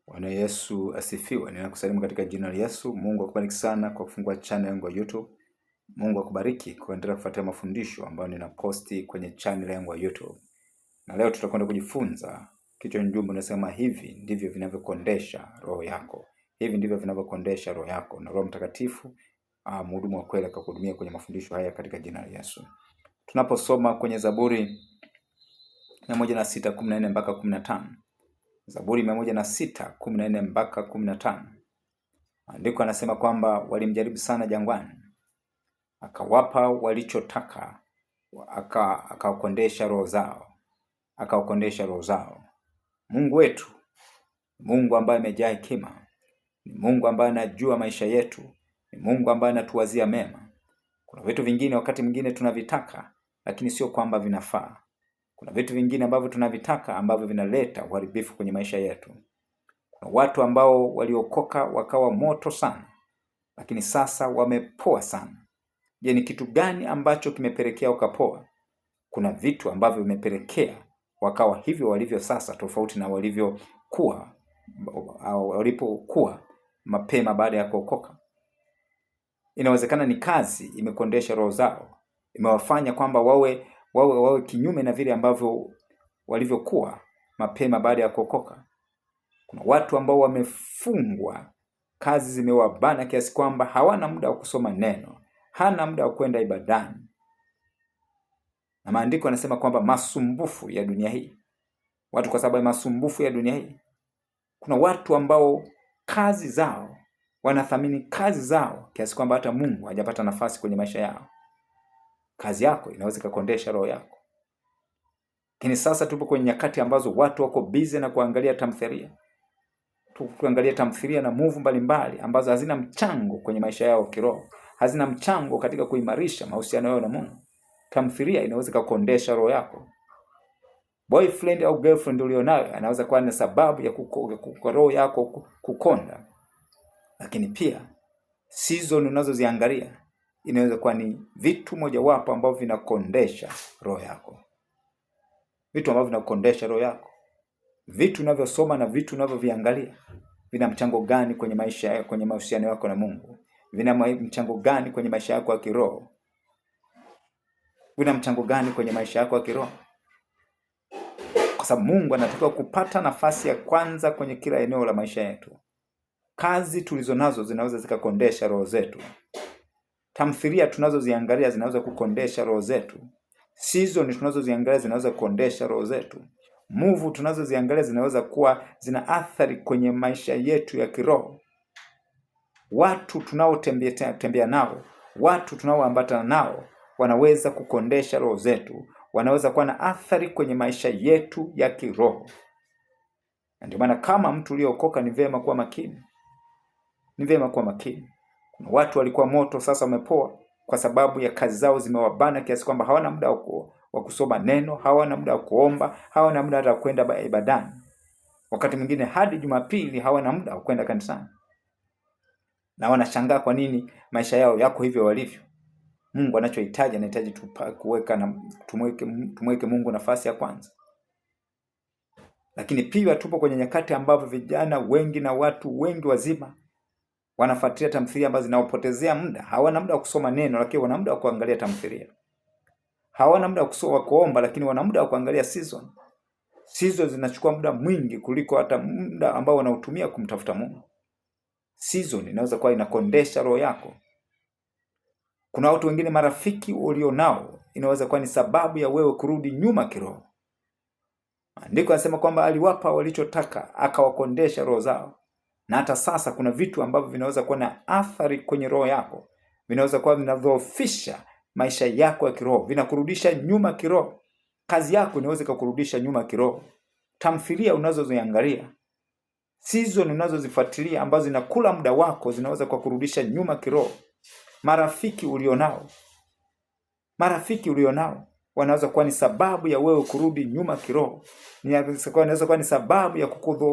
Bwana Yesu asifiwe. Ninakusalimu katika jina la Yesu. Mungu akubariki sana kwa kufungua channel yangu ya YouTube. Mungu akubariki kwa kuendelea kufuatilia mafundisho ambayo ninaposti kwenye channel yangu ya YouTube. Na leo tutakwenda kujifunza kichwa ujumbe unasema hivi ndivyo vinavyokondesha roho yako. Hivi ndivyo vinavyokondesha roho yako, na Roho Mtakatifu mhudumu wa kweli akakuhudumia kwenye mafundisho haya katika jina la Yesu. Tunaposoma kwenye Zaburi 106:14 mpaka 15. Zaburi 106:14 mpaka 15. Andiko anasema kwamba walimjaribu sana jangwani, akawapa walichotaka, akawakondesha roho zao. Mungu wetu, Mungu ambaye amejaa hekima, ni Mungu ambaye anajua maisha yetu, ni Mungu ambaye anatuwazia mema. Kuna vitu vingine wakati mwingine tunavitaka, lakini sio kwamba vinafaa. Kuna vitu vingine ambavyo tunavitaka ambavyo vinaleta uharibifu kwenye maisha yetu. Kuna watu ambao waliokoka wakawa moto sana, lakini sasa wamepoa sana. Je, ni kitu gani ambacho kimepelekea wakapoa? Kuna vitu ambavyo vimepelekea wakawa hivyo walivyo sasa, tofauti na walivyokuwa au walipokuwa mapema baada ya kuokoka. Inawezekana ni kazi imekondesha roho zao, imewafanya kwamba wawe kinyume na vile ambavyo walivyokuwa mapema baada ya kuokoka. Kuna watu ambao wamefungwa, kazi zimewabana kiasi kwamba hawana muda wa kusoma neno, hana muda wa kwenda ibadani. Na maandiko yanasema kwamba masumbufu ya dunia hii, watu kwa sababu ya masumbufu ya dunia hii. Kuna watu ambao kazi zao, wanathamini kazi zao kiasi kwamba hata Mungu hajapata nafasi kwenye maisha yao. Kazi yako inaweza kukondesha roho yako. Lakini sasa tupo kwenye nyakati ambazo watu wako busy na kuangalia tamthilia. Tukiangalia tamthilia na move mbalimbali ambazo hazina mchango kwenye maisha yao kiroho, hazina mchango katika kuimarisha mahusiano yao na Mungu. Tamthilia inaweza kukondesha roho yako. Boyfriend au girlfriend ulionayo anaweza kuwa ni sababu ya roho yako kukonda. Lakini pia season unazoziangalia inaweza kuwa ni vitu mojawapo ambavyo vinakondesha roho yako. Vitu ambavyo vinakondesha roho yako. Vitu unavyosoma na vitu unavyoviangalia vina mchango gani kwenye maisha yako, kwenye mahusiano yako na Mungu? Vina mchango gani kwenye maisha yako ya kiroho? Vina mchango gani kwenye maisha yako ya kiroho? Kwa sababu Mungu anataka kupata nafasi ya kwanza kwenye kila eneo la maisha yetu. Kazi tulizonazo zinaweza zikakondesha roho zetu. Tamthilia tunazoziangalia zinaweza kukondesha roho zetu. Season tunazoziangalia zinaweza kukondesha roho zetu. Move tunazoziangalia zinaweza kuwa zina athari kwenye maisha yetu ya kiroho. Watu tunaotembea nao, watu tunaoambatana nao wanaweza kukondesha roho zetu, wanaweza kuwa na athari kwenye maisha yetu ya kiroho. Ndio maana kama mtu uliokoka ni vyema kuwa makini. Ni vyema kuwa makini. Kuna watu walikuwa moto, sasa wamepoa kwa sababu ya kazi zao zimewabana kiasi kwamba hawana muda wa kusoma neno, hawana muda wa kuomba, hawana muda wa kwenda ibadani. Wakati mwingine hadi Jumapili hawana muda wa kwenda kanisani. Na wanashangaa kwa nini maisha yao yako hivyo walivyo. Mungu anachohitaji, anahitaji kuweka na tumweke Mungu nafasi ya kwanza. Lakini pia tupo kwenye nyakati ambapo vijana wengi na watu wengi wazima wanafuatilia tamthilia ambazo zinawapotezea muda. Hawana muda wa kusoma neno, lakini wana muda wa kuangalia tamthilia. Hawana muda wa kuomba, lakini wana muda wa kuangalia season. Season zinachukua muda mwingi kuliko hata muda ambao wanautumia kumtafuta Mungu. Season inaweza kuwa inakondesha roho yako. Kuna watu wengine, marafiki ulionao inaweza kuwa ni sababu ya wewe kurudi nyuma kiroho. Andiko anasema kwamba aliwapa walichotaka, akawakondesha roho zao. Na hata sasa kuna vitu ambavyo vinaweza kuwa na athari kwenye roho yako. Vinaweza kuwa vinadhoofisha maisha yako ya kiroho, vinakurudisha nyuma kiroho. Kazi yako inaweza kukurudisha nyuma kiroho. Tamthilia unazoziangalia, season unazozifuatilia ambazo zinakula muda wako zinaweza kukurudisha nyuma kiroho. Marafiki ulionao wanaweza kuwa ni sababu ya wewe kurudi nyuma kiroho. Inaweza kuwa ni sababu ya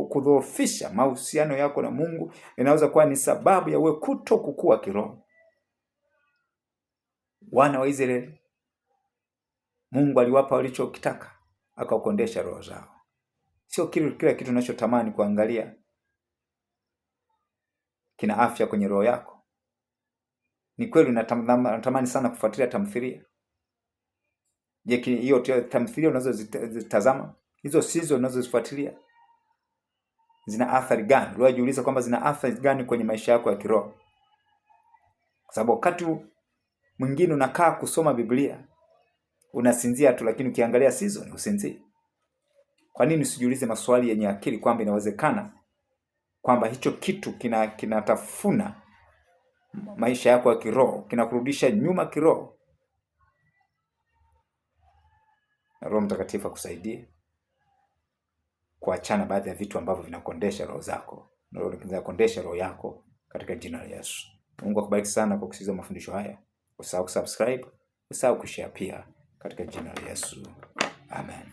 kudhoofisha mahusiano yako na Mungu. Inaweza kuwa ni sababu ya wewe kukua kiroho. Wana wa Israeli, Mungu aliwapa walichokitaka, akawakondesha roho zao. Sio kila kitu unachotamani kuangalia kina afya kwenye roho yako? Ni kweli unatamani sana kufuatilia tamthilia? Je, hiyo tamthilia unazozitazama, hizo season unazozifuatilia zina athari gani? Unajiuliza kwamba zina athari gani kwenye maisha yako ya kiroho? Kwa sababu wakati mwingine unakaa kusoma Biblia unasinzia tu, lakini ukiangalia season usinzie. Kwa nini usijiulize maswali yenye akili kwamba inawezekana kwamba hicho kitu kinatafuna maisha yako ya kiroho, kinakurudisha nyuma kiroho? Na Roho Mtakatifu akusaidie kuachana baadhi ya vitu ambavyo vinakondesha roho zako, na vinakondesha roho yako katika jina la Yesu. Mungu akubariki sana kwa kusikiliza mafundisho haya. Usahau kusubscribe, usahau kushare pia katika jina la Yesu. Amen.